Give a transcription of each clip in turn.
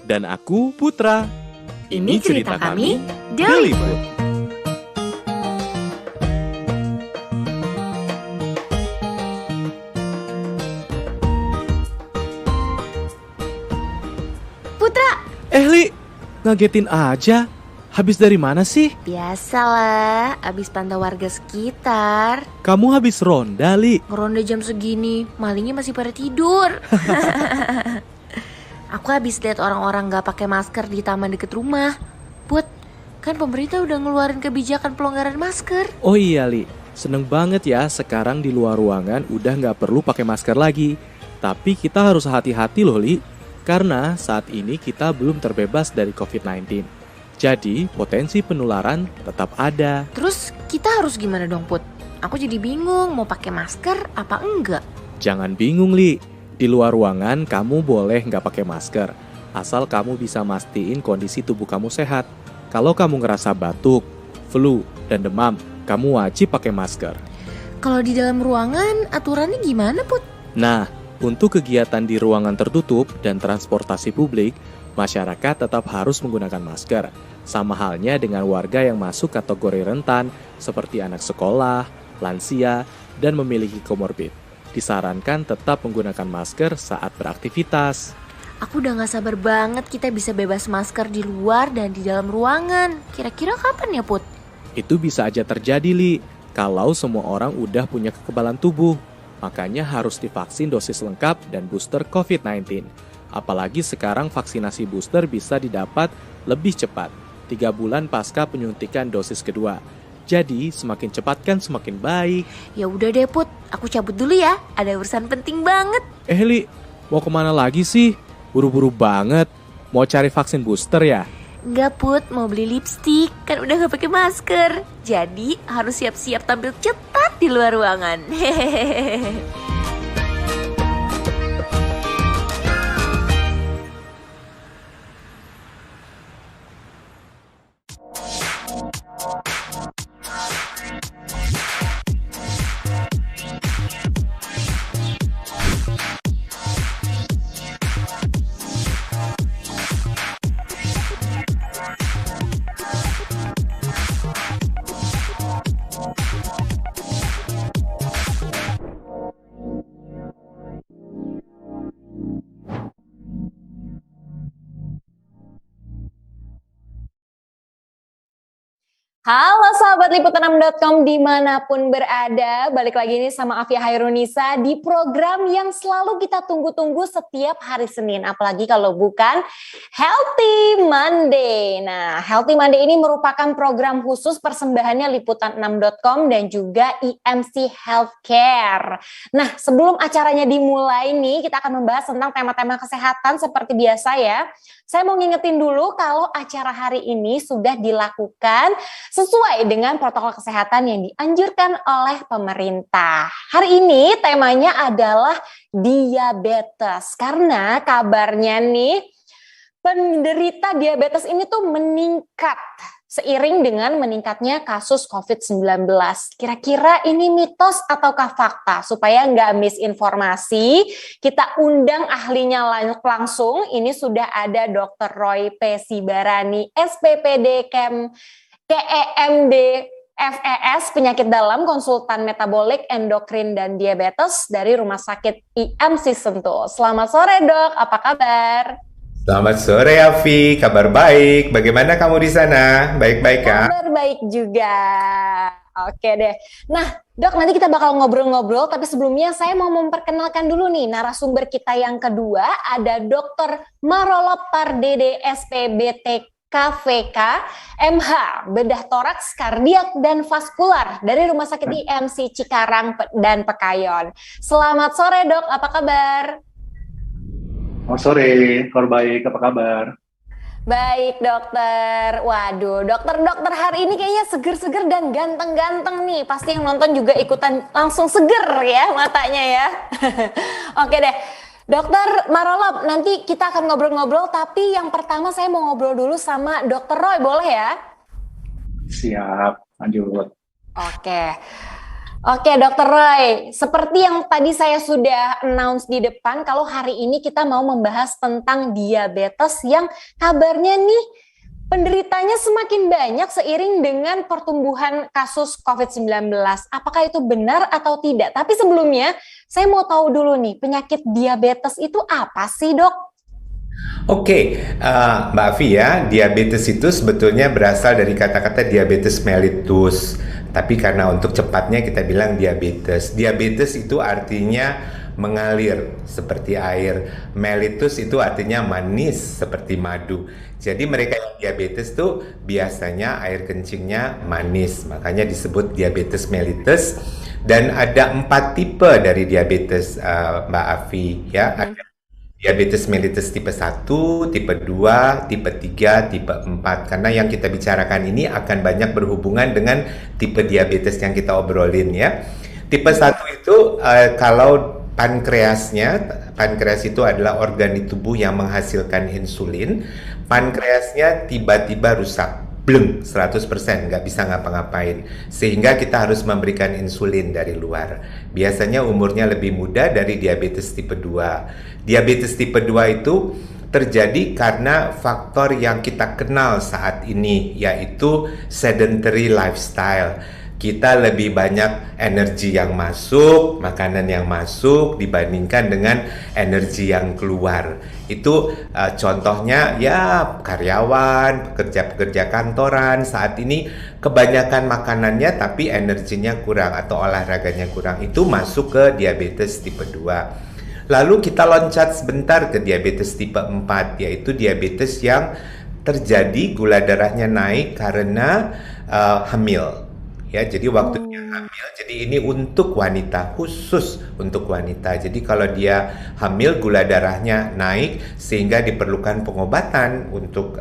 Dan aku Putra. Ini cerita kami, Delivery. Putra! Li, ngagetin aja. Habis dari mana sih? Biasalah, abis pantau warga sekitar. Kamu habis ronda, Li. Ngeronda jam segini, malingnya masih pada tidur. Aku habis lihat orang-orang gak pakai masker di taman deket rumah. Put, kan pemerintah udah ngeluarin kebijakan pelonggaran masker. Oh iya, Li. Seneng banget ya sekarang di luar ruangan udah gak perlu pakai masker lagi. Tapi kita harus hati-hati loh, Li. Karena saat ini kita belum terbebas dari COVID-19. Jadi, potensi penularan tetap ada. Terus kita harus gimana dong, Put? Aku jadi bingung mau pakai masker apa enggak. Jangan bingung, Li. Di luar ruangan kamu boleh nggak pakai masker. Asal kamu bisa mastiin kondisi tubuh kamu sehat. Kalau kamu ngerasa batuk, flu, dan demam, kamu wajib pakai masker. Kalau di dalam ruangan, aturannya gimana, Put? Nah, untuk kegiatan di ruangan tertutup dan transportasi publik, masyarakat tetap harus menggunakan masker. Sama halnya dengan warga yang masuk kategori rentan seperti anak sekolah, lansia, dan memiliki komorbid. Disarankan tetap menggunakan masker saat beraktivitas. Aku udah gak sabar banget kita bisa bebas masker di luar dan di dalam ruangan. Kira-kira kapan ya, Put? Itu bisa aja terjadi, Li, kalau semua orang udah punya kekebalan tubuh. Makanya harus divaksin dosis lengkap dan booster COVID-19. Apalagi sekarang vaksinasi booster bisa didapat lebih cepat, 3 bulan pasca penyuntikan dosis kedua. Jadi semakin cepat kan semakin baik. Ya udah deh, Put, aku cabut dulu ya. Ada urusan penting banget. Li, mau kemana lagi sih? Buru-buru banget. Mau cari vaksin booster ya? Enggak, Put, mau beli lipstik. Kan udah gak pakai masker. Jadi harus siap-siap tampil cepat di luar ruangan. Hehehe. Halo sahabat liputan6.com dimanapun berada, balik lagi nih sama Afia Hairunisa di program yang selalu kita tunggu-tunggu setiap hari Senin, apalagi kalau bukan Healthy Monday. Nah, Healthy Monday ini merupakan program khusus persembahannya liputan6.com dan juga IMC Healthcare. Nah, sebelum acaranya dimulai nih, kita akan membahas tentang tema-tema kesehatan seperti biasa ya. Saya mau ngingetin dulu kalau acara hari ini sudah dilakukan sesuai dengan protokol kesehatan yang dianjurkan oleh pemerintah. Hari ini temanya adalah diabetes. Karena kabarnya nih penderita diabetes ini tuh meningkat seiring dengan meningkatnya kasus COVID-19. Kira-kira ini mitos ataukah fakta? Supaya nggak misinformasi, kita undang ahlinya langsung. Ini sudah ada Dr. Roy P. Sibarani, SPPD KEMD FES, penyakit dalam, konsultan metabolik, endokrin, dan diabetes dari Rumah Sakit IMC Sentul. Selamat sore, Dok. Apa kabar? Selamat sore, Afi. Kabar baik. Bagaimana kamu di sana? Baik-baik, Kak? Kabar baik juga. Oke deh. Nah, Dok, nanti kita bakal ngobrol-ngobrol, tapi sebelumnya saya mau memperkenalkan dulu nih narasumber kita yang kedua, ada Dr. Marolop Pardede, SPBT KVK, MH, bedah toraks, kardiak, dan vaskular dari Rumah Sakit IMC Cikarang dan Pekayon. Selamat sore, Dok. Apa kabar? Oh, sore, kabar baik, apa kabar? Baik, dokter. Waduh, dokter hari ini kayaknya seger-seger dan ganteng-ganteng nih. Pasti yang nonton juga ikutan langsung seger ya matanya ya. Oke deh, Dokter Marolop, nanti kita akan ngobrol-ngobrol, tapi yang pertama saya mau ngobrol dulu sama Dokter Roy, boleh ya? Siap, lanjut. Oke. Oke, Dokter Roy, seperti yang tadi saya sudah announce di depan, kalau hari ini kita mau membahas tentang diabetes yang kabarnya nih penderitanya semakin banyak seiring dengan pertumbuhan kasus COVID-19. Apakah itu benar atau tidak? Tapi sebelumnya, saya mau tahu dulu nih, penyakit diabetes itu apa sih, Dok? Oke, Mbak Afi ya, diabetes itu sebetulnya berasal dari kata-kata diabetes mellitus. Tapi karena untuk cepatnya kita bilang diabetes. Diabetes itu artinya mengalir seperti air. Mellitus itu artinya manis seperti madu. Jadi mereka yang diabetes tuh biasanya air kencingnya manis. Makanya disebut diabetes mellitus. Dan ada 4 tipe dari diabetes, Mbak Afi ya. Ada diabetes mellitus tipe 1, tipe 2, tipe 3, tipe 4. Karena yang kita bicarakan ini akan banyak berhubungan dengan tipe diabetes yang kita obrolin ya. Tipe 1 itu kalau pankreas itu adalah organ di tubuh yang menghasilkan insulin. Pankreasnya tiba-tiba rusak. Bleng, 100% nggak bisa ngapa-ngapain. Sehingga kita harus memberikan insulin dari luar. Biasanya umurnya lebih muda dari diabetes tipe 2. Diabetes tipe 2 itu terjadi karena faktor yang kita kenal saat ini, yaitu sedentary lifestyle. Kita lebih banyak energi yang masuk, makanan yang masuk dibandingkan dengan energi yang keluar. Itu contohnya ya karyawan, pekerja-pekerja kantoran saat ini kebanyakan makanannya tapi energinya kurang atau olahraganya kurang. Itu masuk ke diabetes tipe 2. Lalu kita loncat sebentar ke diabetes tipe 4, yaitu diabetes yang terjadi gula darahnya naik karena hamil. Ya, jadi waktunya hamil. Jadi ini untuk wanita, khusus untuk wanita. Jadi kalau dia hamil gula darahnya naik sehingga diperlukan pengobatan untuk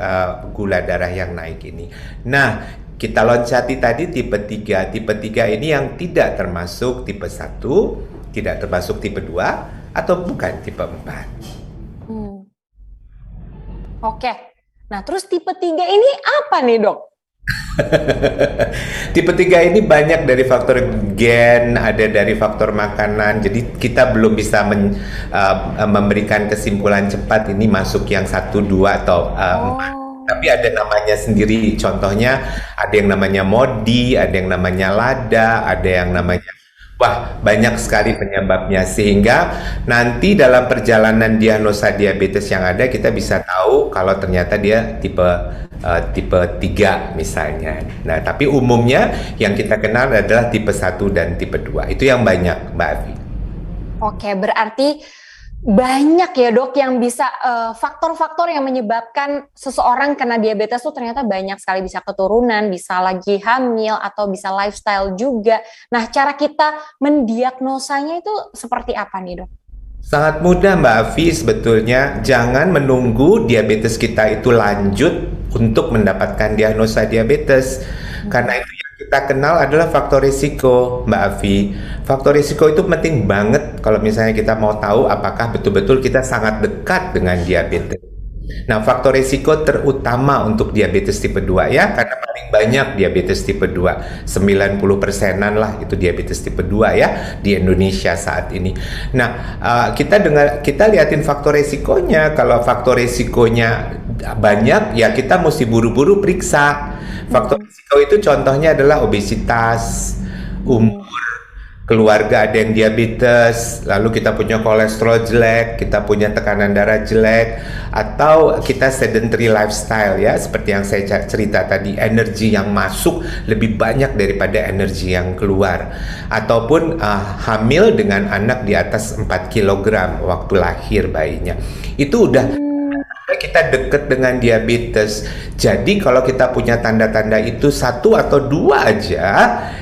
gula darah yang naik ini. Nah, kita loncati tadi tipe 3. Tipe 3 ini yang tidak termasuk tipe 1, tidak termasuk tipe 2 atau bukan tipe 4. Oke. Nah, terus tipe 3 ini apa nih, Dok? Tipe 3 ini banyak dari faktor gen, ada dari faktor makanan. Jadi kita belum bisa memberikan kesimpulan cepat ini masuk yang 1, 2 atau 4. Tapi ada namanya sendiri. Contohnya ada yang namanya MODY, ada yang namanya LADA, ada yang namanya banyak sekali penyebabnya, sehingga nanti dalam perjalanan diagnosa diabetes yang ada kita bisa tahu kalau ternyata dia tipe 3 misalnya. Nah, tapi umumnya yang kita kenal adalah tipe 1 dan tipe 2. Itu yang banyak, Mbak Afi. Oke, berarti banyak ya, Dok, yang bisa faktor-faktor yang menyebabkan seseorang kena diabetes tuh ternyata banyak sekali. Bisa keturunan, bisa lagi hamil, atau bisa lifestyle juga. Nah, cara kita mendiagnosanya itu seperti apa nih, Dok? Sangat mudah, Mbak Afi, sebetulnya. Jangan menunggu diabetes kita itu lanjut untuk mendapatkan diagnosa diabetes. Karena itu yang kita kenal adalah faktor risiko, Mbak Afi. Faktor risiko itu penting banget kalau misalnya kita mau tahu apakah betul-betul kita sangat dekat dengan diabetes. Nah, faktor risiko terutama untuk diabetes tipe 2 ya, karena paling banyak diabetes tipe 2, 90%-an lah itu diabetes tipe 2 ya di Indonesia saat ini. Nah, kita liatin faktor risikonya. Kalau faktor risikonya banyak, ya kita mesti buru-buru periksa. Faktor risiko itu contohnya adalah obesitas, umur, keluarga ada yang diabetes, lalu kita punya kolesterol jelek, kita punya tekanan darah jelek, atau kita sedentary lifestyle ya, seperti yang saya cerita tadi, energi yang masuk lebih banyak daripada energi yang keluar, ataupun hamil dengan anak di atas 4 kg waktu lahir bayinya. Itu udah kita deket dengan diabetes. Jadi kalau kita punya tanda-tanda itu 1 atau 2 aja,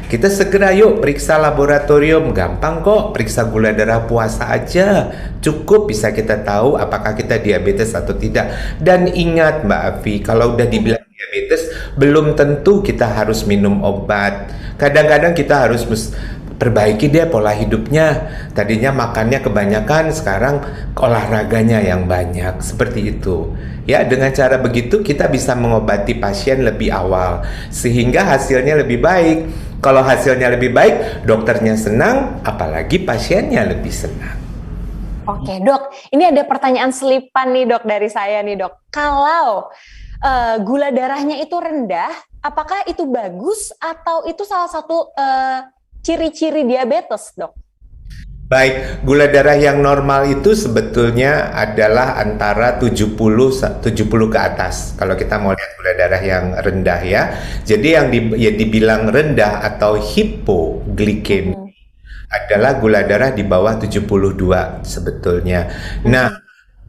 kita segera yuk periksa laboratorium. Gampang kok, periksa gula darah puasa aja. Cukup bisa kita tahu apakah kita diabetes atau tidak. Dan ingat Mbak Afi, kalau udah dibilang diabetes, belum tentu kita harus minum obat. Kadang-kadang kita harus perbaiki dia pola hidupnya. Tadinya makannya kebanyakan, sekarang olahraganya yang banyak. Seperti itu. Ya, dengan cara begitu kita bisa mengobati pasien lebih awal sehingga hasilnya lebih baik. Kalau hasilnya lebih baik, dokternya senang, apalagi pasiennya lebih senang. Oke dok, ini ada pertanyaan selipan nih dok dari saya nih dok. Kalau gula darahnya itu rendah, apakah itu bagus atau itu salah satu ciri-ciri diabetes dok? Baik, gula darah yang normal itu sebetulnya adalah antara 70 ke atas. Kalau kita mau lihat gula darah yang rendah ya. Jadi yang dibilang rendah atau hipoglikemi adalah gula darah di bawah 72 sebetulnya. Nah,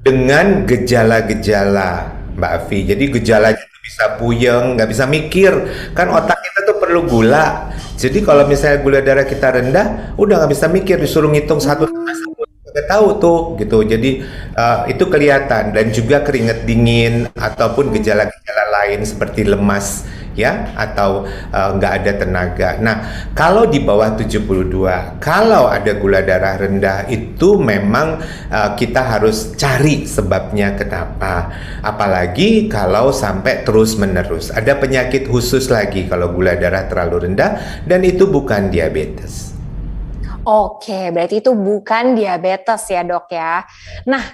dengan gejala-gejala Mbak Afi. Jadi gejalanya itu bisa puyeng, nggak bisa mikir. Kan otak kita tuh perlu gula. Jadi kalau misalnya gula darah kita rendah, udah nggak bisa mikir, disuruh ngitung satu tambah satu, nggak tahu tuh gitu. Jadi itu kelihatan, dan juga keringat dingin ataupun gejala-gejala lain seperti lemas ya, atau nggak ada tenaga. Nah, kalau di bawah 72, kalau ada gula darah rendah, itu memang kita harus cari sebabnya kenapa. Apalagi kalau sampai terus-menerus. Ada penyakit khusus lagi kalau gula darah terlalu rendah, dan itu bukan diabetes. Oke, berarti itu bukan diabetes ya dok ya. Nah,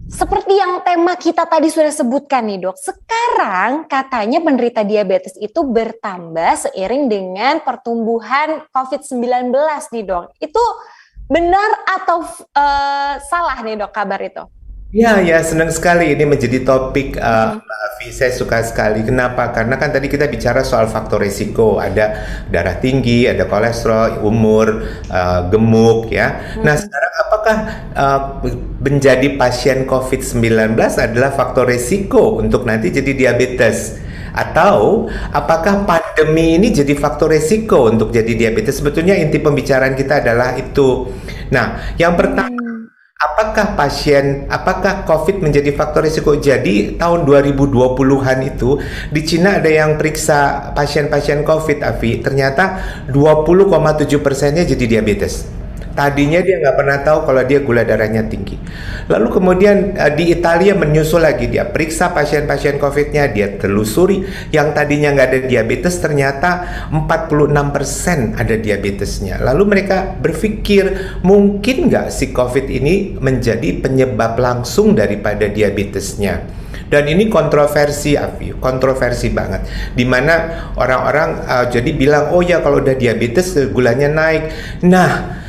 seperti yang tema kita tadi sudah sebutkan nih dok, sekarang katanya penderita diabetes itu bertambah seiring dengan pertumbuhan COVID-19 nih dok. Itu benar atau salah nih dok kabar itu? Ya, senang sekali ini menjadi topik Mbak Afi. Saya suka sekali. Kenapa? Karena kan tadi kita bicara soal faktor risiko. Ada darah tinggi, ada kolesterol, umur, gemuk ya. Nah, sekarang apakah menjadi pasien COVID-19 adalah faktor risiko untuk nanti jadi diabetes? Atau apakah pandemi ini jadi faktor risiko untuk jadi diabetes? Sebetulnya inti pembicaraan kita adalah itu. Nah, yang pertama, apakah COVID menjadi faktor risiko? Jadi tahun 2020-an itu di Cina ada yang periksa pasien-pasien COVID, Afi. Ternyata 20,7%-nya jadi diabetes. Tadinya dia nggak pernah tahu kalau dia gula darahnya tinggi. Lalu kemudian di Italia menyusul lagi, dia periksa pasien-pasien COVID-nya, dia telusuri yang tadinya nggak ada diabetes, ternyata 46% ada diabetesnya. Lalu mereka berpikir, mungkin nggak si COVID ini menjadi penyebab langsung daripada diabetesnya. Dan ini kontroversi, Afi, kontroversi banget. Dimana orang-orang jadi bilang, oh ya kalau udah diabetes gulanya naik. Nah,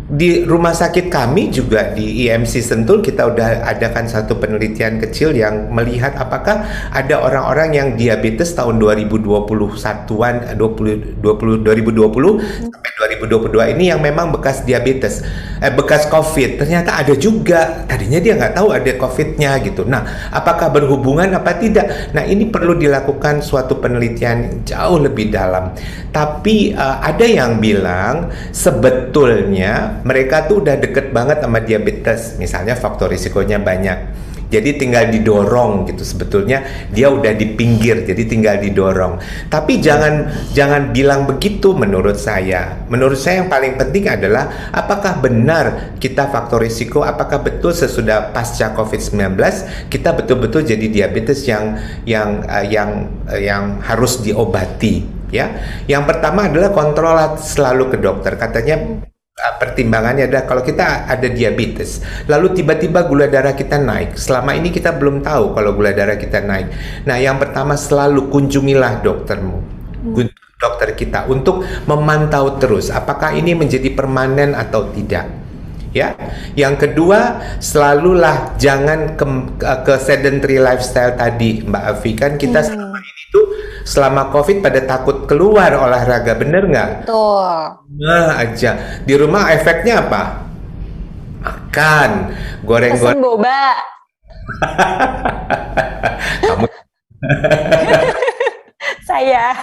di rumah sakit kami juga di IMC Sentul kita udah adakan satu penelitian kecil yang melihat apakah ada orang-orang yang diabetes tahun 2021-an 2020 sampai 2022 ini yang memang bekas diabetes, bekas COVID. Ternyata ada juga. Tadinya dia nggak tahu ada COVID-nya gitu. Nah, apakah berhubungan apa tidak? Nah, ini perlu dilakukan suatu penelitian jauh lebih dalam. Tapi ada yang bilang sebetulnya mereka tuh udah deket banget sama diabetes, misalnya faktor risikonya banyak. Jadi tinggal didorong gitu, sebetulnya dia udah di pinggir, jadi tinggal didorong. Tapi jangan bilang begitu menurut saya. Menurut saya yang paling penting adalah apakah benar kita faktor risiko, apakah betul sesudah pasca COVID-19 kita betul-betul jadi diabetes yang harus diobati ya. Yang pertama adalah kontrol selalu ke dokter. Katanya pertimbangannya adalah kalau kita ada diabetes, lalu tiba-tiba gula darah kita naik. Selama ini kita belum tahu kalau gula darah kita naik. Nah, yang pertama selalu kunjungilah doktermu, dokter kita, untuk memantau terus apakah ini menjadi permanen atau tidak. Ya, yang kedua selalulah jangan ke sedentary lifestyle tadi, Mbak Afi. Kan kita selama ini tuh selama COVID pada takut keluar olahraga, bener nggak? Betul. Nah aja di rumah efeknya apa? Makan goreng-goreng. Pesen boba. Kamu Saya.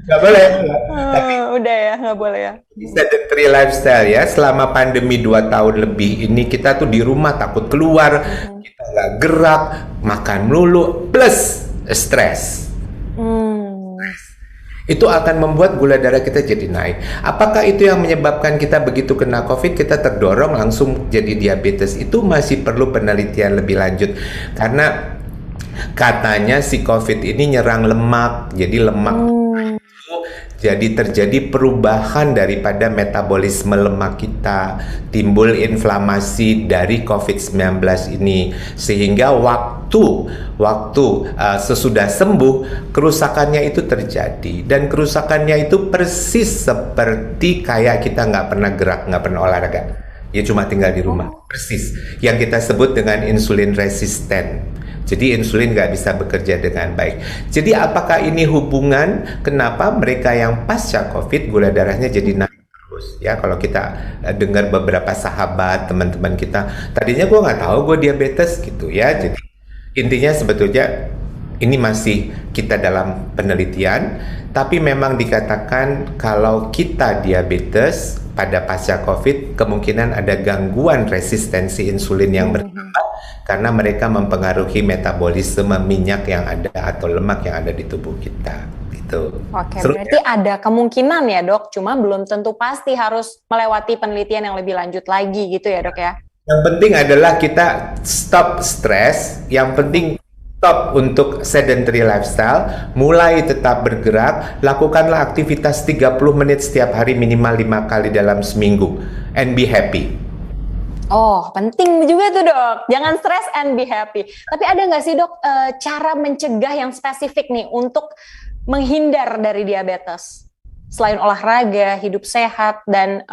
nggak boleh. Tapi Udah ya, nggak boleh ya. sedentary lifestyle ya, selama pandemi 2 tahun lebih ini kita tuh di rumah takut keluar, kita nggak gerak, makan melulu, plus stres. Itu akan membuat gula darah kita jadi naik. Apakah itu yang menyebabkan kita begitu kena COVID kita terdorong langsung jadi diabetes? Itu masih perlu penelitian lebih lanjut. Karena katanya si COVID ini nyerang lemak. Jadi lemak itu Jadi terjadi perubahan daripada metabolisme lemak kita, timbul inflamasi dari COVID-19 ini, sehingga waktu sesudah sembuh kerusakannya itu terjadi, dan kerusakannya itu persis seperti kayak kita nggak pernah gerak, nggak pernah olahraga, ya cuma tinggal di rumah, persis yang kita sebut dengan insulin resisten. Jadi insulin nggak bisa bekerja dengan baik. Jadi apakah ini hubungan kenapa mereka yang pasca COVID gula darahnya jadi naik terus? Ya, kalau kita dengar beberapa sahabat, teman-teman kita, tadinya gue nggak tahu gue diabetes gitu ya. Jadi intinya sebetulnya ini masih kita dalam penelitian, tapi memang dikatakan kalau kita diabetes pada pasca COVID, kemungkinan ada gangguan resistensi insulin yang bertambah karena mereka mempengaruhi metabolisme minyak yang ada atau lemak yang ada di tubuh kita. Gitu. Oke, Seru berarti ada kemungkinan ya dok, cuma belum tentu pasti harus melewati penelitian yang lebih lanjut lagi gitu ya dok ya? Yang penting adalah kita stop stres, yang penting stop untuk sedentary lifestyle, mulai tetap bergerak, lakukanlah aktivitas 30 menit setiap hari minimal 5 kali dalam seminggu, and be happy. Oh, penting juga tuh dok, jangan stres and be happy. Tapi ada nggak sih dok cara mencegah yang spesifik nih untuk menghindar dari diabetes? Selain olahraga, hidup sehat, dan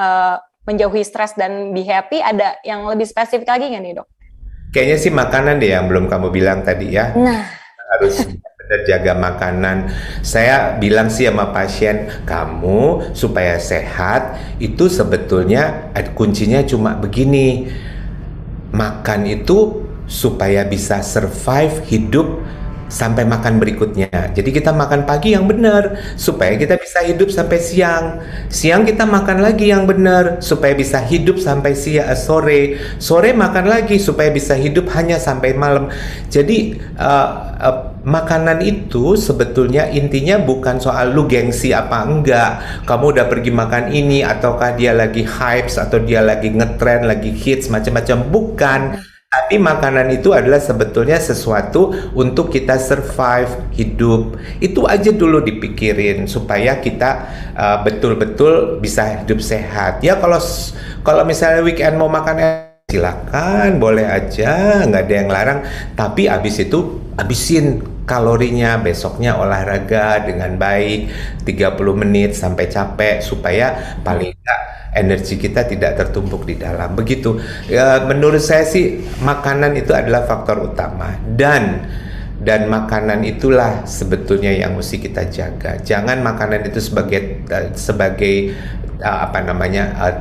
menjauhi stres dan be happy, ada yang lebih spesifik lagi nggak nih dok? Kayaknya sih makanan deh yang belum kamu bilang tadi ya. Nah, Harus benar jaga makanan. Saya bilang sih sama pasien, kamu supaya sehat itu sebetulnya kuncinya cuma begini. Makan itu supaya bisa survive hidup sampai makan berikutnya. Jadi kita makan pagi yang benar supaya kita bisa hidup sampai siang. Siang kita makan lagi yang benar supaya bisa hidup sampai sore. Sore makan lagi supaya bisa hidup hanya sampai malam. Jadi makanan itu sebetulnya intinya bukan soal lu gengsi apa enggak, kamu udah pergi makan ini ataukah dia lagi hype atau dia lagi ngetrend, lagi hits macam-macam, bukan. Tapi makanan itu adalah sebetulnya sesuatu untuk kita survive hidup. Itu aja dulu dipikirin supaya kita betul-betul bisa hidup sehat. Ya kalau misalnya weekend mau makan silakan, boleh aja, nggak ada yang larang. Tapi abis itu habisin kalorinya, besoknya olahraga dengan baik 30 menit sampai capek supaya paling nggak energi kita tidak tertumpuk di dalam. Begitu. Menurut saya sih makanan itu adalah faktor utama, dan makanan itulah sebetulnya yang mesti kita jaga. Jangan makanan itu sebagai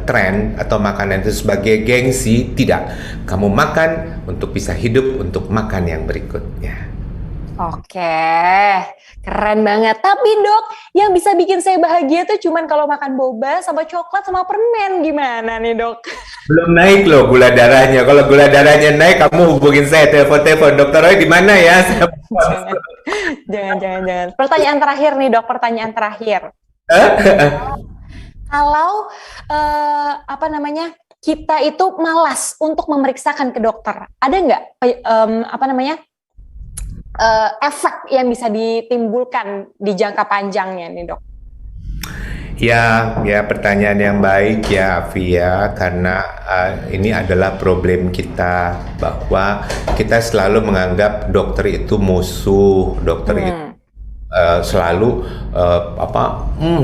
tren atau makanan itu sebagai gengsi. Tidak. Kamu makan untuk bisa hidup untuk makan yang berikutnya. oke, keren banget. Tapi dok, yang bisa bikin saya bahagia tuh cuman kalau makan boba sama coklat sama permen. Gimana nih dok? Belum naik loh gula darahnya. Kalau gula darahnya naik, kamu hubungin saya, telepon. Dokter Roy di mana ya? Jangan. Pertanyaan terakhir nih dok, pertanyaan terakhir. Kalau kita itu malas untuk memeriksakan ke dokter, ada nggak efek yang bisa ditimbulkan di jangka panjangnya nih dok? Ya, pertanyaan yang baik ya, Afia, karena ini adalah problem kita bahwa kita selalu menganggap dokter itu musuh, dokter itu selalu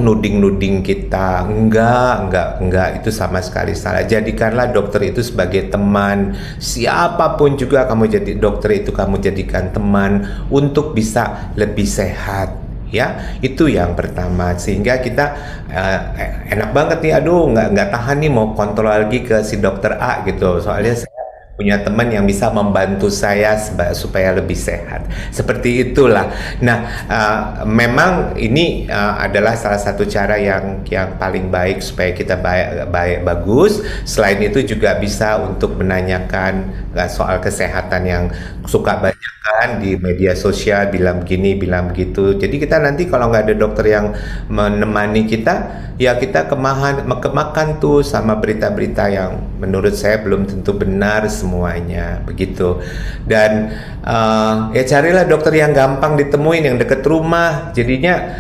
nuding kita. Enggak, itu sama sekali salah. Jadikanlah dokter itu sebagai teman. Siapapun juga kamu jadi dokter itu, kamu jadikan teman untuk bisa lebih sehat. Ya, itu yang pertama. Sehingga kita enak banget nih, aduh nggak tahan nih mau kontrol lagi ke si dokter A gitu. Soalnya saya punya teman yang bisa membantu saya supaya lebih sehat. Seperti itulah. Nah, memang ini adalah salah satu cara yang paling baik supaya kita bagus. Selain itu juga bisa untuk menanyakan soal kesehatan yang suka banyak kan di media sosial, bilang begini, bilang begitu. Jadi kita nanti kalau nggak ada dokter yang menemani kita, ya kita kemakan tuh sama berita-berita yang menurut saya belum tentu benar semuanya, begitu. Dan ya carilah dokter yang gampang ditemuin, yang deket rumah. Jadinya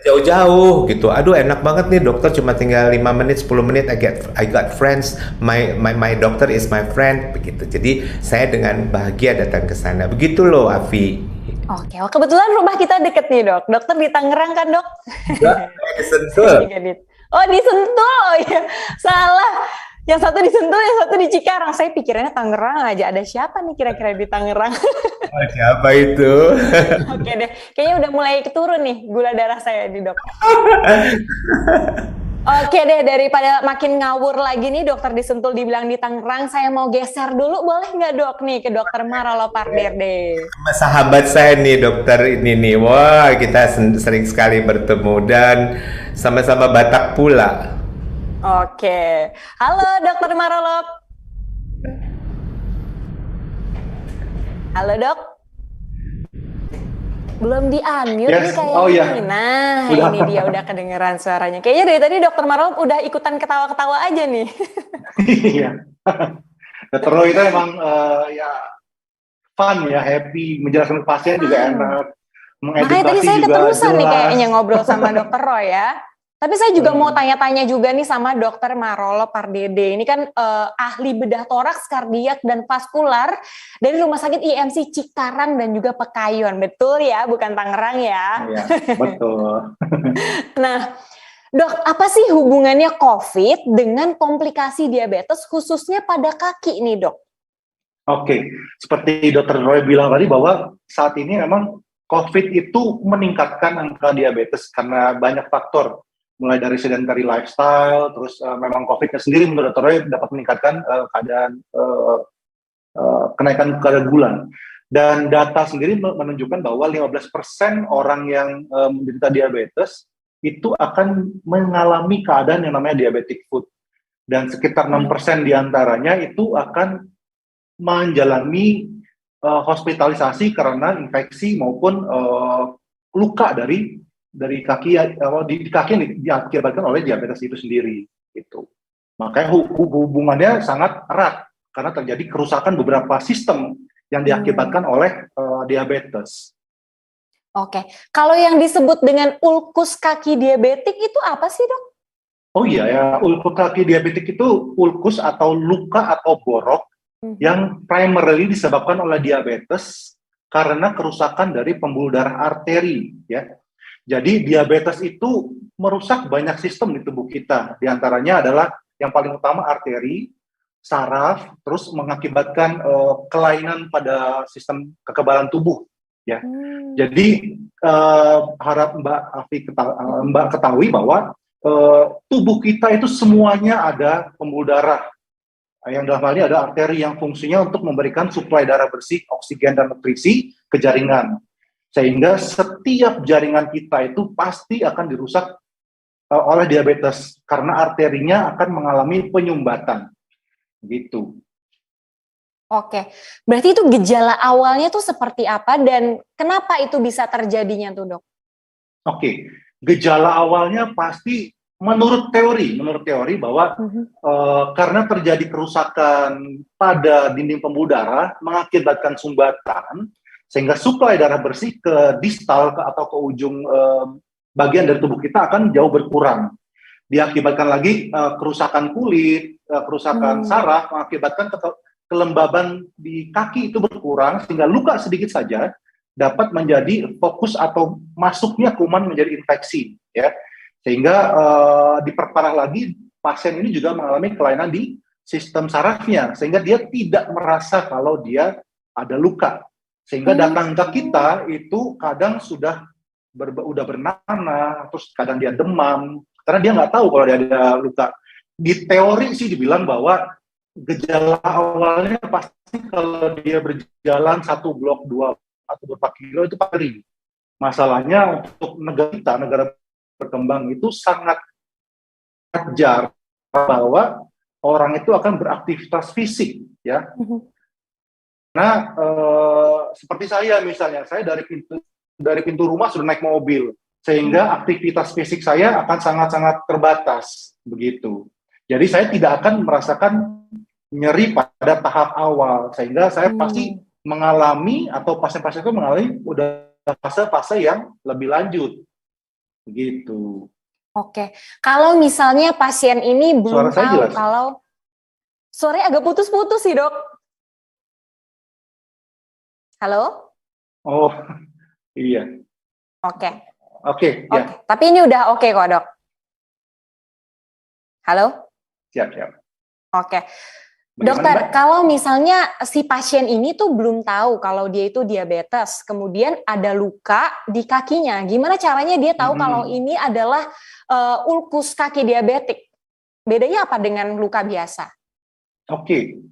jauh-jauh gitu. Aduh enak banget nih dokter cuma tinggal 5 menit 10 menit I got friends. My doctor is my friend begitu. Jadi saya dengan bahagia datang ke sana. Begitu loh Afi. Oke, oh, kebetulan rumah kita deket nih dok. Dokter di Tangerang kan dok? Enggak, di Sentul. Oh di Sentul, oh iya salah. Yang satu di Sentul, yang satu di Cikarang. Saya pikirannya Tangerang aja. Ada siapa nih kira-kira di Tangerang? Oh, siapa itu? Oke deh, kayaknya udah mulai turun nih gula darah saya di dok. Oke deh, daripada makin ngawur lagi nih dokter di Sentul dibilang di Tangerang, saya mau geser dulu, boleh nggak dok nih ke dokter Marolo Pardede? Sahabat saya nih dokter ini nih. Wah, kita sering sekali bertemu dan sama-sama Batak pula. Oke, halo dokter Marolo. Halo dok. Belum di-unmute nih kayaknya. Oh iya. Nah, Udah. ini dia udah kedengeran suaranya. Kayaknya dari tadi dokter Marolo udah ikutan ketawa-ketawa aja nih. Iya. Dr. Roy itu emang ya fun ya, happy, menjelaskan ke pasien juga enak. Makanya tadi saya juga keterusan nih jelas. kayaknya ngobrol sama dokter Roy ya. Tapi saya juga mau tanya-tanya juga nih sama dokter Marolo Pardede. Ini kan ahli bedah toraks, kardiak, dan vaskular dari Rumah Sakit IMC Cikarang dan juga Pekayuan. Betul ya, bukan Tangerang ya? Iya, betul. Nah, dok, apa sih hubungannya COVID dengan komplikasi diabetes khususnya pada kaki nih dok? Oke, seperti Dr. Roy bilang tadi bahwa saat ini memang COVID itu meningkatkan angka diabetes karena banyak faktor. Mulai dari sedentary lifestyle, terus memang COVID-nya sendiri menurut Dr. Roy dapat meningkatkan keadaan kenaikan kadar gula. Dan data sendiri menunjukkan bahwa 15% orang yang menderita diabetes itu akan mengalami keadaan yang namanya diabetic foot. Dan sekitar 6% diantaranya itu akan menjalani hospitalisasi karena infeksi maupun luka dari kaki di kaki yang diakibatkan oleh diabetes itu sendiri gitu. Makanya hubungannya sangat erat karena terjadi kerusakan beberapa sistem yang diakibatkan oleh diabetes. Oke, kalau yang disebut dengan ulkus kaki diabetik itu apa sih dok? Oh iya ya, ulkus kaki diabetik itu ulkus atau luka atau borok yang primarily disebabkan oleh diabetes karena kerusakan dari pembuluh darah arteri ya. Jadi diabetes itu merusak banyak sistem di tubuh kita. Di antaranya adalah yang paling utama arteri, saraf, terus mengakibatkan kelainan pada sistem kekebalan tubuh. Ya, jadi harap Mbak Afi Mbak ketahui bahwa tubuh kita itu semuanya ada pembuluh darah. Yang dalam hal ini ada arteri yang fungsinya untuk memberikan suplai darah bersih, oksigen dan nutrisi ke jaringan. Sehingga setiap jaringan kita itu pasti akan dirusak oleh diabetes karena arterinya akan mengalami penyumbatan gitu. Oke, berarti itu gejala awalnya tuh seperti apa dan kenapa itu bisa terjadinya tuh dok? Oke, gejala awalnya pasti menurut teori bahwa karena terjadi kerusakan pada dinding pembuluh darah mengakibatkan sumbatan sehingga suplai darah bersih ke distal atau ke ujung bagian dari tubuh kita akan jauh berkurang. Diakibatkan lagi kerusakan kulit, kerusakan saraf, mengakibatkan kelembaban di kaki itu berkurang sehingga luka sedikit saja dapat menjadi fokus atau masuknya kuman menjadi infeksi, ya. Sehingga diperparah lagi pasien ini juga mengalami kelainan di sistem sarafnya sehingga dia tidak merasa kalau dia ada luka. Sehingga datang ke kita itu kadang sudah udah bernanah, terus kadang dia demam, karena dia nggak tahu kalau dia ada luka. Di teori sih dibilang bahwa gejala awalnya pasti kalau dia berjalan 1 blok, 2 atau 4 kilo itu pasti. Masalahnya untuk negara kita, negara berkembang itu sangat jarang bahwa orang itu akan beraktivitas fisik, ya. Nah, seperti saya misalnya, saya dari pintu rumah sudah naik mobil, sehingga aktivitas fisik saya akan sangat-sangat terbatas, begitu. Jadi saya tidak akan merasakan nyeri pada tahap awal, sehingga saya pasti mengalami atau pasien-pasien itu mengalami udah fase-fase yang lebih lanjut. begitu. Oke, kalau misalnya pasien ini belum Suara saya tahu jelas? kalau suaranya agak putus-putus sih dok. Halo? Oh, iya. Oke, Oke, oke. ya, Tapi ini udah oke kok dok. Halo? siap. Oke. Bagaimana, Dokter, Mbak? kalau misalnya si pasien ini tuh belum tahu kalau dia itu diabetes, kemudian ada luka di kakinya, gimana caranya dia tahu kalau ini adalah ulkus kaki diabetik? Bedanya apa dengan luka biasa? Oke.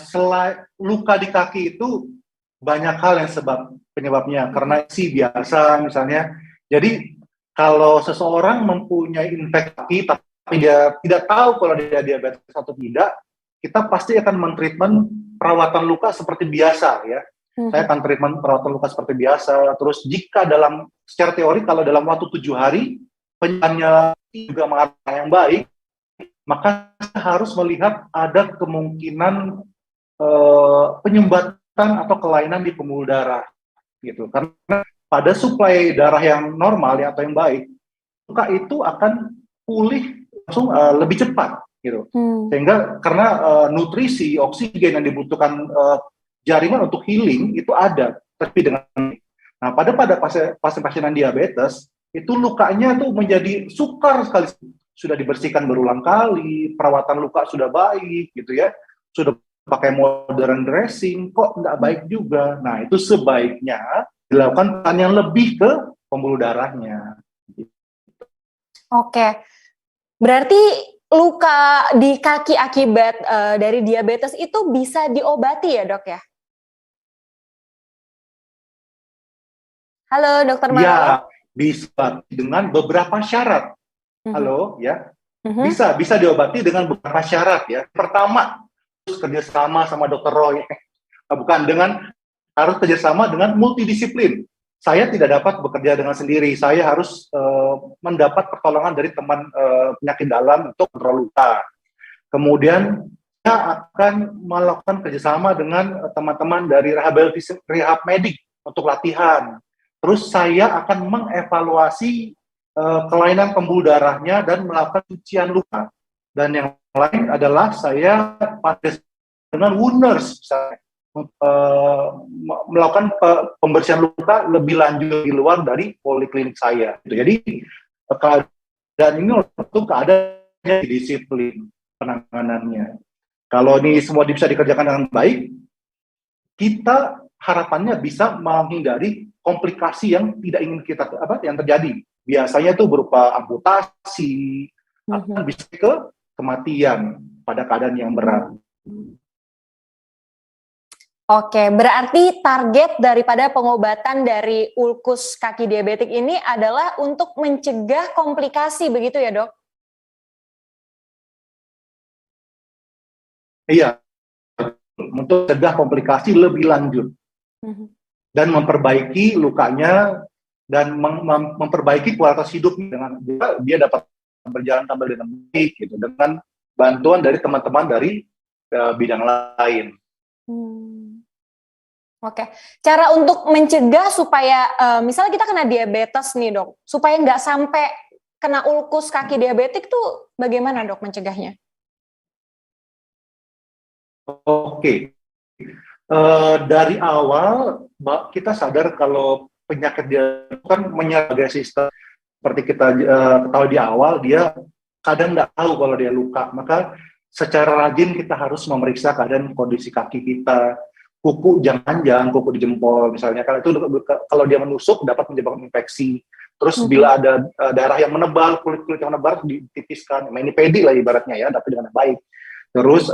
Selain luka di kaki itu banyak hal yang penyebabnya, karena isi biasa misalnya. Jadi kalau seseorang mempunyai infeksi tapi dia tidak tahu kalau dia diabetes atau tidak, kita pasti akan mentreatment perawatan luka seperti biasa ya. Saya akan treatment perawatan luka seperti biasa. Terus jika secara teori kalau dalam waktu 7 hari penyembuhannya juga mengarah yang baik, maka harus melihat ada kemungkinan penyumbatan atau kelainan di pembuluh darah gitu. Karena pada suplai darah yang normal ya, atau yang baik, luka itu akan pulih langsung lebih cepat gitu. Sehingga karena nutrisi oksigen yang dibutuhkan jaringan untuk healing itu ada, tapi dengan pada pasien-pasien yang diabetes itu lukanya tuh menjadi sukar sekali, sudah dibersihkan berulang kali, perawatan luka sudah baik gitu ya, sudah pakai modern dressing, kok nggak baik juga. Nah, itu sebaiknya dilakukan peran yang lebih ke pembuluh darahnya. Oke, berarti luka di kaki akibat dari diabetes itu bisa diobati ya dok ya? Halo dokter Maro. Ya, bisa dengan beberapa syarat. Halo, ya. Bisa diobati dengan beberapa syarat ya. Pertama, harus kerjasama sama dokter Roy. Harus kerjasama dengan multidisiplin. Saya tidak dapat bekerja dengan sendiri. Saya harus mendapat pertolongan dari teman penyakit dalam untuk kontrol luka. Kemudian saya akan melakukan kerjasama dengan teman-teman dari rehab medik untuk latihan. Terus saya akan mengevaluasi kelainan pembuluh darahnya dan melakukan cucian luka. Dan yang lain adalah saya pada dengan wound nurse melakukan pembersihan luka lebih lanjut di luar dari poliklinik saya. Jadi keadaan ini untuk keadaan disiplin penanganannya. Kalau ini semua bisa dikerjakan dengan baik, kita harapannya bisa menghindari komplikasi yang tidak ingin yang terjadi. Biasanya itu berupa amputasi, akan bisa ke kematian pada keadaan yang berat. Oke, berarti target daripada pengobatan dari ulkus kaki diabetik ini adalah untuk mencegah komplikasi, begitu ya dok? Iya, untuk mencegah komplikasi lebih lanjut dan memperbaiki lukanya dan memperbaiki kualitas hidupnya dengan dia dapat berjalan kembali dengan baik gitu, dengan bantuan dari teman-teman dari bidang lain. Oke, cara untuk mencegah supaya misalnya kita kena diabetes nih dok, supaya nggak sampai kena ulkus kaki diabetik tuh bagaimana dok mencegahnya? Oke, dari awal kita sadar kalau penyakit dia kan menyerang sistem. Seperti kita ketahui di awal, dia kadang nggak tahu kalau dia luka. Maka secara rajin kita harus memeriksa keadaan kondisi kaki kita. Kuku jangan kuku di jempol misalnya, kalau itu kalau dia menusuk dapat menyebabkan infeksi. Terus bila ada darah yang menebal, kulit yang menebal ditipiskan. Nah, ini pedi lah ibaratnya ya, tapi dengan baik. Terus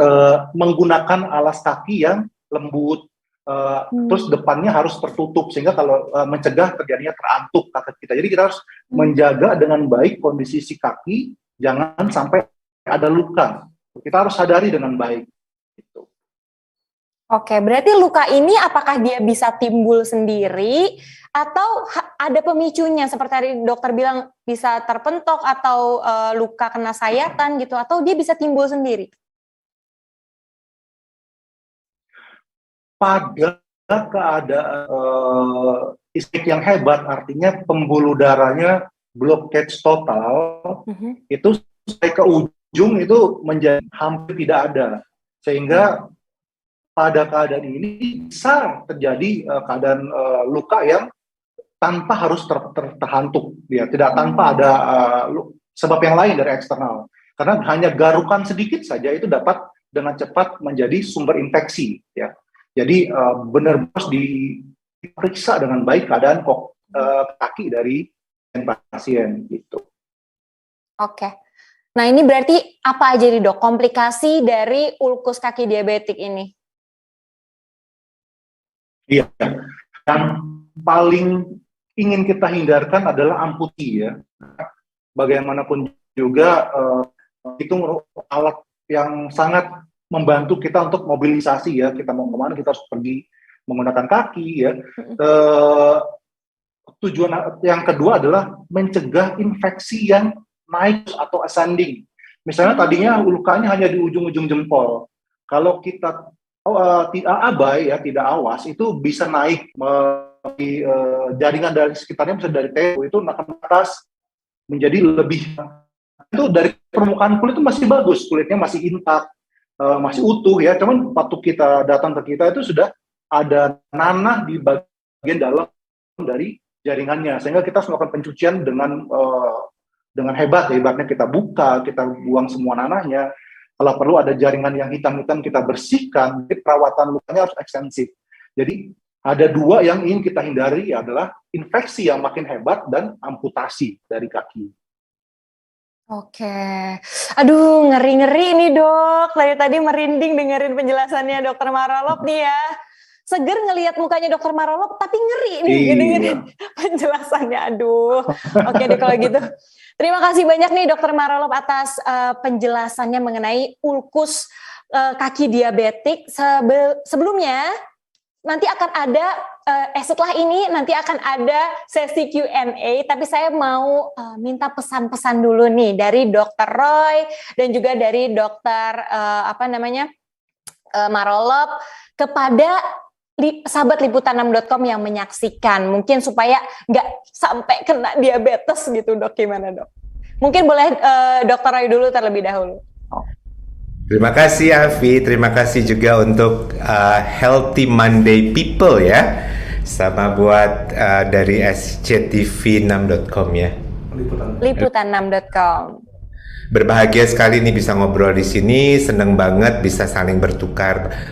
menggunakan alas kaki yang lembut. Terus depannya harus tertutup sehingga kalau mencegah terjadinya terantuk kaki kita. Jadi kita harus menjaga dengan baik kondisi si kaki, jangan sampai ada luka. Kita harus sadari dengan baik. Gitu. Oke, berarti luka ini apakah dia bisa timbul sendiri atau ada pemicunya seperti tadi dokter bilang bisa terpentok atau luka kena sayatan gitu, atau dia bisa timbul sendiri? Pada keadaan ischemic yang hebat artinya pembuluh darahnya blockage total, itu sampai ke ujung itu menjadi hampir tidak ada, sehingga pada keadaan ini bisa terjadi keadaan luka yang tanpa harus terhantuk, ya, tidak tanpa ada sebab yang lain dari eksternal, karena hanya garukan sedikit saja itu dapat dengan cepat menjadi sumber infeksi, ya. Jadi benar harus diperiksa dengan baik keadaan kaki dari pasien gitu. Oke. Nah, ini berarti apa aja nih, Dok, komplikasi dari ulkus kaki diabetik ini? Iya, yang paling ingin kita hindarkan adalah amputasi, ya. Bagaimanapun juga itu alat yang sangat membantu kita untuk mobilisasi, ya. Kita mau kemana kita harus pergi menggunakan kaki, ya. Tujuan yang kedua adalah mencegah infeksi yang naik atau ascending. Misalnya tadinya lukanya hanya di ujung-ujung jempol. Kalau kita tidak abai, ya, tidak awas, itu bisa naik di jaringan dari sekitarnya, bisa dari TU itu akan ke atas menjadi lebih, itu dari permukaan kulit itu masih bagus, kulitnya masih intak, masih utuh, ya. Cuman waktu kita datang ke kita itu sudah ada nanah di bagian dalam dari jaringannya, sehingga kita harus melakukan pencucian dengan hebat, ya. Ibaratnya kita buka, kita buang semua nanahnya. Kalau perlu ada jaringan yang hitam-hitam kita bersihkan. Jadi perawatan lukanya harus ekstensif. Jadi ada dua yang ingin kita hindari, adalah infeksi yang makin hebat dan amputasi dari kaki. Oke. Aduh, ngeri-ngeri nih, Dok. Dari tadi merinding dengerin penjelasannya Dokter Marolop nih, ya. Seger ngelihat mukanya Dokter Marolop, tapi ngeri nih dengerin penjelasannya. Aduh. Oke deh kalau gitu. Terima kasih banyak nih Dokter Marolop atas penjelasannya mengenai ulkus kaki diabetik. Sebelumnya nanti akan ada setelah ini nanti akan ada sesi Q&A, tapi saya mau minta pesan-pesan dulu nih dari Dokter Roy dan juga dari Dokter Marolop kepada sahabat liputan6.com yang menyaksikan, mungkin supaya nggak sampai kena diabetes gitu, Dok. Gimana, Dok? Mungkin boleh Dokter Roy dulu terlebih dahulu. Terima kasih Afi, terima kasih juga untuk Healthy Monday People, ya, sama buat dari SCTV6.com, ya. Liputan6.com. Berbahagia sekali nih bisa ngobrol di sini, seneng banget bisa saling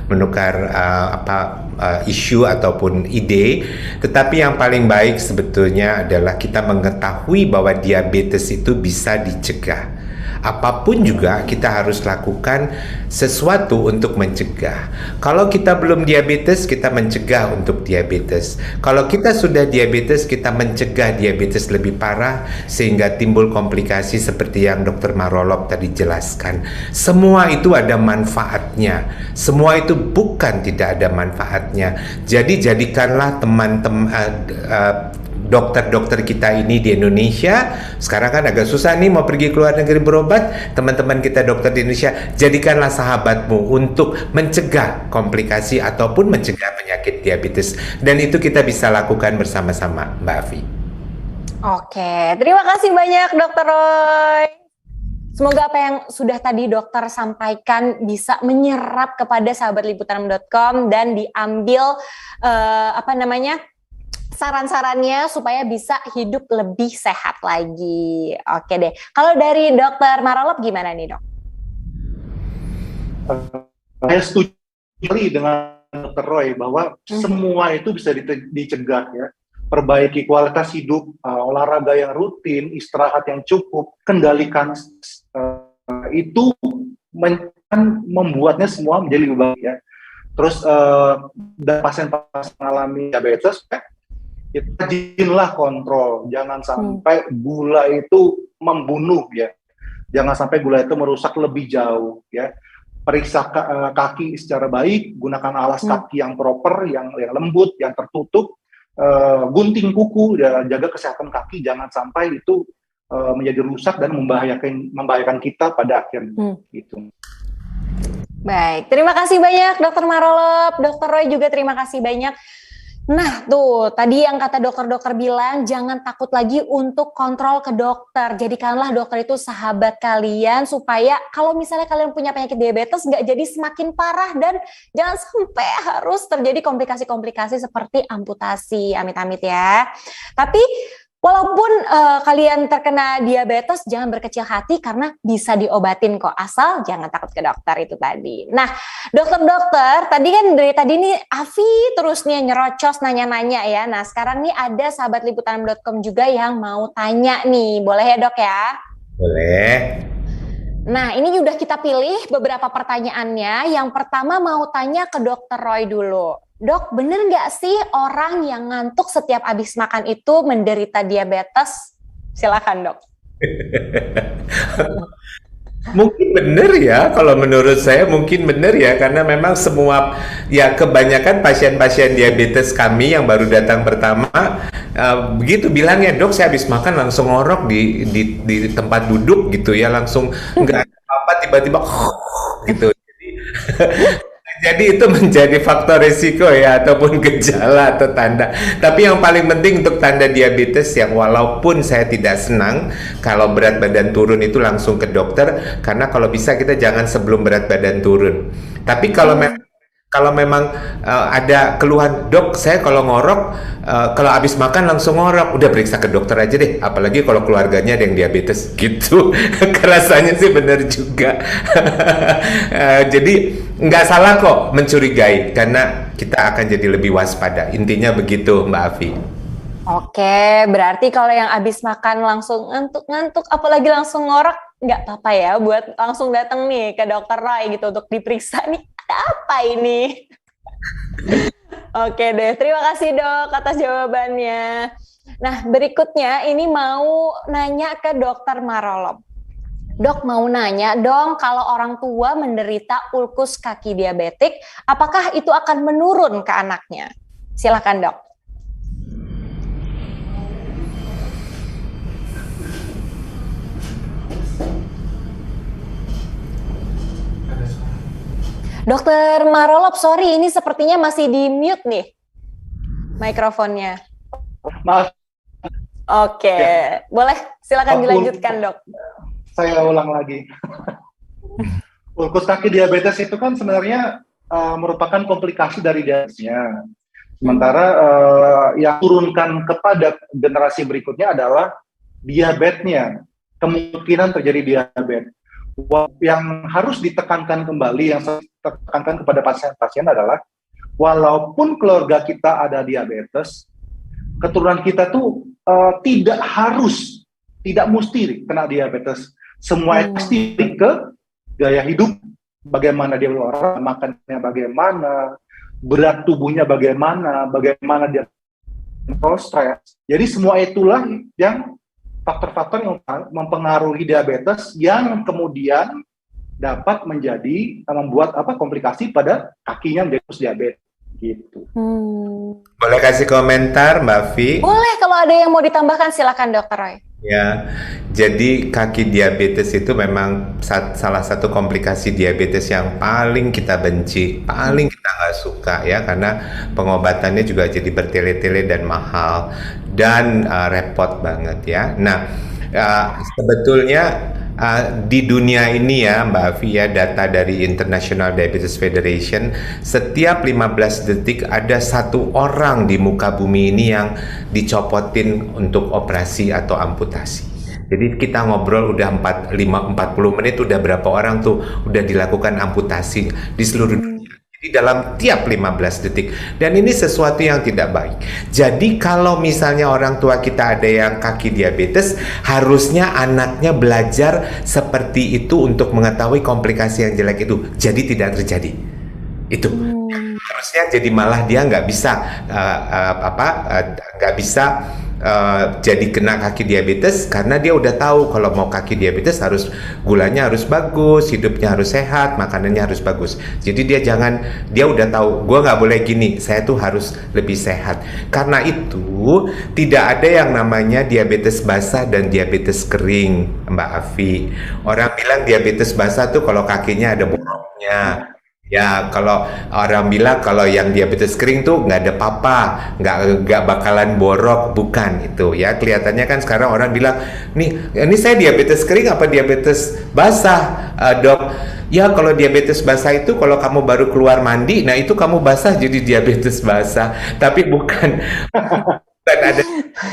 menukar isu ataupun ide. Tetapi yang paling baik sebetulnya adalah kita mengetahui bahwa diabetes itu bisa dicegah. Apapun juga kita harus lakukan sesuatu untuk mencegah. Kalau kita belum diabetes, kita mencegah untuk diabetes. Kalau kita sudah diabetes, kita mencegah diabetes lebih parah sehingga timbul komplikasi seperti yang Dr. Marolop tadi jelaskan. Semua itu ada manfaatnya. Semua itu bukan tidak ada manfaatnya. Jadi jadikanlah teman-teman dokter-dokter kita ini di Indonesia, sekarang kan agak susah nih mau pergi ke luar negeri berobat, teman-teman kita dokter di Indonesia, jadikanlah sahabatmu untuk mencegah komplikasi ataupun mencegah penyakit diabetes, dan itu kita bisa lakukan bersama-sama, Mbak Afi. Oke, terima kasih banyak Dokter Roy. Semoga apa yang sudah tadi dokter sampaikan bisa menyerap kepada sahabat liputan6.com dan diambil saran-sarannya supaya bisa hidup lebih sehat lagi. Oke deh. Kalau dari Dokter Marolop gimana nih, Dok? Saya setuju dengan Dr. Roy bahwa semua itu bisa dicegah, ya. Perbaiki kualitas hidup, olahraga yang rutin, istirahat yang cukup, kendalikan itu membuatnya semua menjadi lebih baik, ya. Terus dan pasien-pasien mengalami diabetes, kita rajinlah kontrol, jangan sampai gula itu membunuh, ya. Jangan sampai gula itu merusak lebih jauh, ya. Periksa kaki secara baik, gunakan alas kaki yang proper, yang lembut, yang tertutup, gunting kuku, ya, jaga kesehatan kaki, jangan sampai itu menjadi rusak dan membahayakan kita pada akhirnya. Gitu. Baik, terima kasih banyak Dokter Marolop, Dokter Roy juga terima kasih banyak. Nah tuh, tadi yang kata dokter-dokter bilang jangan takut lagi untuk kontrol ke dokter. Jadikanlah dokter itu sahabat kalian supaya kalau misalnya kalian punya penyakit diabetes nggak jadi semakin parah dan jangan sampai harus terjadi komplikasi-komplikasi seperti amputasi, amit-amit ya. Tapi walaupun kalian terkena diabetes, jangan berkecil hati karena bisa diobatin kok. Asal jangan takut ke dokter itu tadi. Nah, dokter-dokter, tadi kan dari tadi nih Afi terus nih nyerocos nanya-nanya ya. Nah, sekarang nih ada sahabat liputan.com juga yang mau tanya nih. Boleh ya dok ya? Boleh. Nah, ini udah kita pilih beberapa pertanyaannya. Yang pertama mau tanya ke dokter Roy dulu. Dok, bener nggak sih orang yang ngantuk setiap habis makan itu menderita diabetes? Silakan dok. Mungkin benar ya, kalau menurut saya mungkin benar ya, karena memang semua, ya kebanyakan pasien-pasien diabetes kami yang baru datang pertama, begitu bilangnya, dok saya habis makan langsung ngorok di tempat duduk gitu ya, langsung nggak ada apa-apa tiba-tiba gitu. Jadi itu menjadi faktor risiko ya, ataupun gejala atau tanda. Tapi yang paling penting untuk tanda diabetes yang walaupun saya tidak senang kalau berat badan turun itu langsung ke dokter, karena kalau bisa kita jangan sebelum berat badan turun. Tapi kalau memang ada keluhan, dok saya kalau ngorok, kalau habis makan langsung ngorok, udah periksa ke dokter aja deh, apalagi kalau keluarganya ada yang diabetes gitu. Rasanya sih benar juga. Jadi nggak salah kok mencurigai, karena kita akan jadi lebih waspada, intinya begitu Mbak Afi. Oke, berarti kalau yang habis makan langsung ngantuk-ngantuk, apalagi langsung ngorok, nggak apa-apa ya buat langsung datang nih ke dokter Roy gitu untuk diperiksa nih, ada apa ini? Oke deh, terima kasih dok atas jawabannya. Nah, berikutnya ini mau nanya ke dokter Marolop. Dok mau nanya dong, kalau orang tua menderita ulkus kaki diabetik, apakah itu akan menurun ke anaknya? Silakan dok. Dokter Marolop, sorry ini sepertinya masih di mute nih mikrofonnya. Maaf. Oke, ya. Boleh silakan dilanjutkan dok. Saya ulang lagi. Ulkus kaki diabetes itu kan sebenarnya merupakan komplikasi dari diabetesnya. Sementara yang turunkan kepada generasi berikutnya adalah diabetesnya. Kemungkinan terjadi diabetes. Yang harus ditekankan kembali, yang saya tekankan kepada pasien-pasien adalah walaupun keluarga kita ada diabetes, keturunan kita tuh tidak harus, tidak mesti kena diabetes. Semua pasti ke gaya hidup, bagaimana dia berolahraga, makannya bagaimana, berat tubuhnya bagaimana, bagaimana dia stres. Jadi semua itulah yang faktor-faktor yang mempengaruhi diabetes yang kemudian dapat membuat komplikasi pada kakinya menjadi diabetes gitu. Boleh kasih komentar Mbak Vi? Boleh, kalau ada yang mau ditambahkan silakan Dokter Roy. Ya, jadi kaki diabetes itu memang salah satu komplikasi diabetes yang paling kita benci, paling kita nggak suka ya, karena pengobatannya juga jadi bertele-tele dan mahal dan repot banget ya. Nah, sebetulnya di dunia ini ya Mbak Afi ya, data dari International Diabetes Federation, setiap 15 detik ada satu orang di muka bumi ini yang dicopotin untuk operasi atau amputasi. Jadi kita ngobrol udah 40 menit, udah berapa orang tuh udah dilakukan amputasi di seluruh dunia. Dalam tiap 15 detik, dan ini sesuatu yang tidak baik. Jadi kalau misalnya orang tua kita ada yang kaki diabetes, harusnya anaknya belajar seperti itu untuk mengetahui komplikasi yang jelek itu jadi tidak terjadi. Itu harusnya, jadi malah dia nggak bisa jadi kena kaki diabetes, karena dia udah tahu kalau mau kaki diabetes harus gulanya harus bagus, hidupnya harus sehat, makanannya harus bagus. Jadi dia udah tahu, gue nggak boleh gini, saya tuh harus lebih sehat. Karena itu tidak ada yang namanya diabetes basah dan diabetes kering, Mbak Afi. Orang bilang diabetes basah tuh kalau kakinya ada boroknya. Ya, kalau orang bilang kalau yang diabetes kering tuh nggak ada apa-apa, nggak bakalan borok, bukan itu ya. Kelihatannya kan sekarang orang bilang, nih, ini saya diabetes kering apa diabetes basah, dok? Ya, kalau diabetes basah itu kalau kamu baru keluar mandi, nah itu kamu basah jadi diabetes basah. Tapi bukan, bukan ada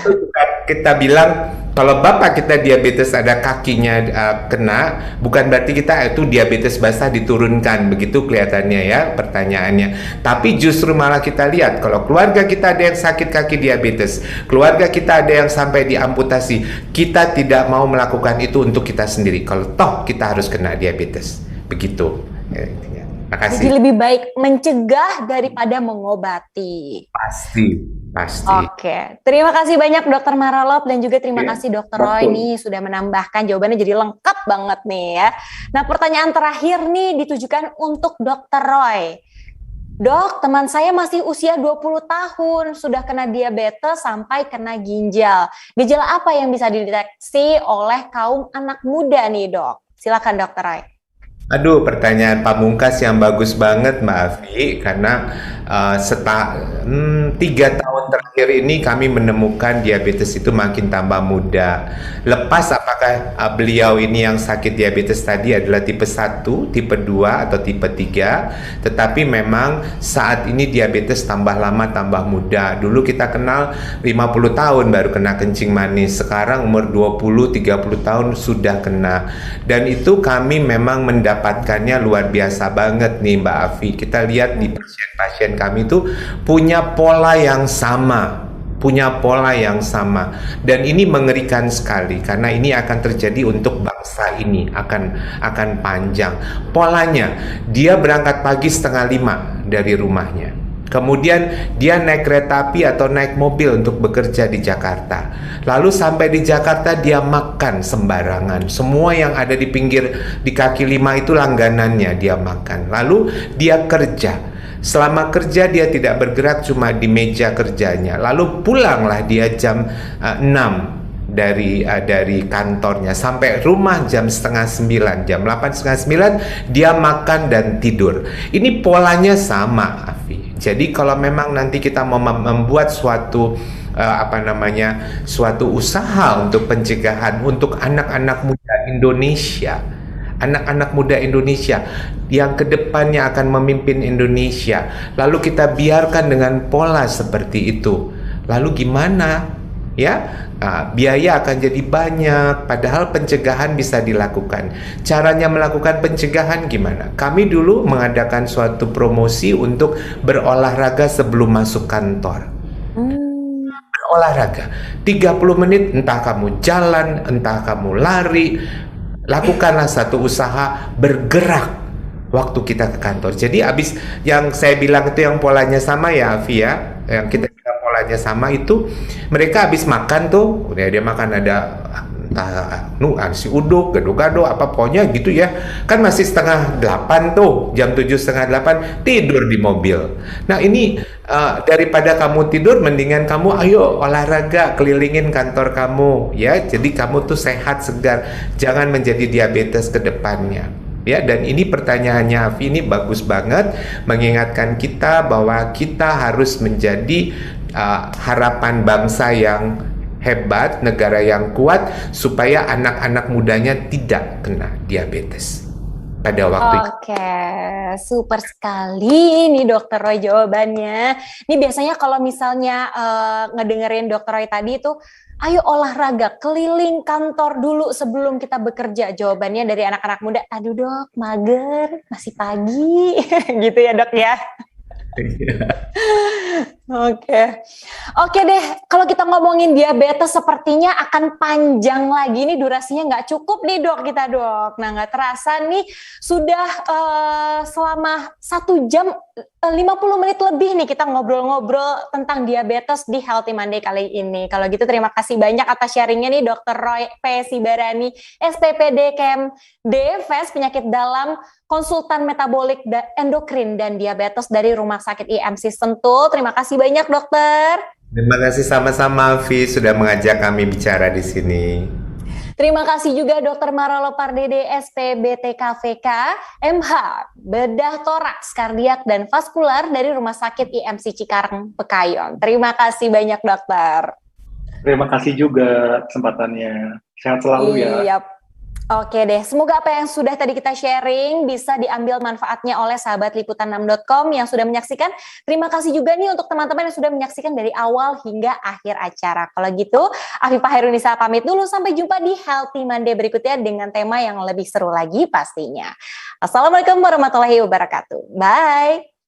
bukan kita bilang kalau bapak kita diabetes ada kakinya kena, bukan berarti kita itu diabetes basah diturunkan begitu kelihatannya ya pertanyaannya. Tapi justru malah kita lihat kalau keluarga kita ada yang sakit kaki diabetes, keluarga kita ada yang sampai diamputasi, kita tidak mau melakukan itu untuk kita sendiri. Kalau toh kita harus kena diabetes, begitu. Jadi Makasih. lebih baik mencegah daripada mengobati. Pasti, pasti. Oke, terima kasih banyak Dokter Maralop dan juga terima Ya, kasih Dokter Roy betul. nih sudah menambahkan jawabannya jadi lengkap banget nih ya. Nah, pertanyaan terakhir nih ditujukan untuk Dokter Roy. Dok, teman saya masih usia 20 tahun, sudah kena diabetes sampai kena ginjal. Gejala apa yang bisa dideteksi oleh kaum anak muda nih, Dok? Silakan Dokter Roy. Aduh, pertanyaan pamungkas yang bagus banget, Mbak Afi, karena 3 tahun terakhir ini kami menemukan diabetes itu makin tambah muda. Lepas apakah beliau ini yang sakit diabetes tadi adalah tipe 1, tipe 2, atau tipe 3, tetapi memang saat ini diabetes tambah lama tambah muda. Dulu kita kenal 50 tahun baru kena kencing manis, sekarang umur 20-30 tahun sudah kena. Dan itu kami memang mendapatkannya luar biasa banget nih Mbak Afi. Kita lihat di pasien-pasien kami itu punya pola yang sama, dan ini mengerikan sekali karena ini akan terjadi untuk bangsa ini akan panjang. Polanya, dia berangkat pagi 4:30 dari rumahnya. Kemudian dia naik kereta api atau naik mobil untuk bekerja di Jakarta. Lalu sampai di Jakarta dia makan sembarangan. Semua yang ada di pinggir di kaki lima itu langganannya dia makan. Lalu dia kerja. Selama kerja dia tidak bergerak, cuma di meja kerjanya. Lalu pulanglah dia jam 6 dari kantornya sampai rumah jam 8:30, jam 8, 8:30 dia makan dan tidur. Ini polanya sama, Afi. Jadi kalau memang nanti kita mau membuat suatu suatu usaha untuk pencegahan untuk anak-anak muda Indonesia, yang kedepannya akan memimpin Indonesia, lalu kita biarkan dengan pola seperti itu, lalu gimana? Ya, biaya akan jadi banyak, padahal pencegahan bisa dilakukan. Caranya melakukan pencegahan gimana? Kami dulu mengadakan suatu promosi untuk berolahraga sebelum masuk kantor. Berolahraga 30 menit, entah kamu jalan, entah kamu lari, lakukanlah satu usaha bergerak waktu kita ke kantor. Jadi habis yang saya bilang itu yang polanya sama ya Afi ya, yang kita bilang polanya sama itu mereka habis makan tuh, udah dia makan ada entah nasi uduk, gado-gado apa pokoknya gitu ya, kan masih 7:30 tuh, jam 7:30 tidur di mobil. Nah ini daripada kamu tidur, mendingan kamu ayo olahraga kelilingin kantor kamu ya, jadi kamu tuh sehat segar, jangan menjadi diabetes ke depannya. Ya, dan ini pertanyaannya Afi ini bagus banget mengingatkan kita bahwa kita harus menjadi harapan bangsa yang hebat, negara yang kuat supaya anak-anak mudanya tidak kena diabetes pada waktu itu. Oke, super sekali nih Dokter Roy jawabannya. Ini biasanya kalau misalnya ngedengerin Dokter Roy tadi itu, ayo olahraga, keliling kantor dulu sebelum kita bekerja. Jawabannya dari anak-anak muda, aduh dok, mager, masih pagi, gitu ya dok ya. Oke deh, kalau kita ngomongin diabetes sepertinya akan panjang lagi nih, durasinya nggak cukup nih dok kita dok. Nah nggak terasa nih sudah selama 1 jam 50 menit lebih nih kita ngobrol-ngobrol tentang diabetes di Healthy Monday kali ini. Kalau gitu terima kasih banyak atas sharingnya nih Dr. Roy P. Sibarani, STPD Kem DFS penyakit dalam, konsultan metabolik endokrin dan diabetes dari Rumah Sakit IMC Sentul. Terima kasih banyak dokter. Terima kasih sama-sama Afi sudah mengajak kami bicara di sini. Terima kasih juga Dr. Marolo Pardede, SPBTKVK, MH, Bedah Toraks, Kardiak, dan Vaskular dari Rumah Sakit IMC Cikarang, Pekayon. Terima kasih banyak dokter. Terima kasih juga kesempatannya. Sehat selalu ya. Iya. Oke deh, semoga apa yang sudah tadi kita sharing bisa diambil manfaatnya oleh sahabat liputan6.com yang sudah menyaksikan. Terima kasih juga nih untuk teman-teman yang sudah menyaksikan dari awal hingga akhir acara. Kalau gitu, Afifah Hairunisa pamit dulu. Sampai jumpa di Healthy Monday berikutnya dengan tema yang lebih seru lagi pastinya. Assalamualaikum warahmatullahi wabarakatuh. Bye!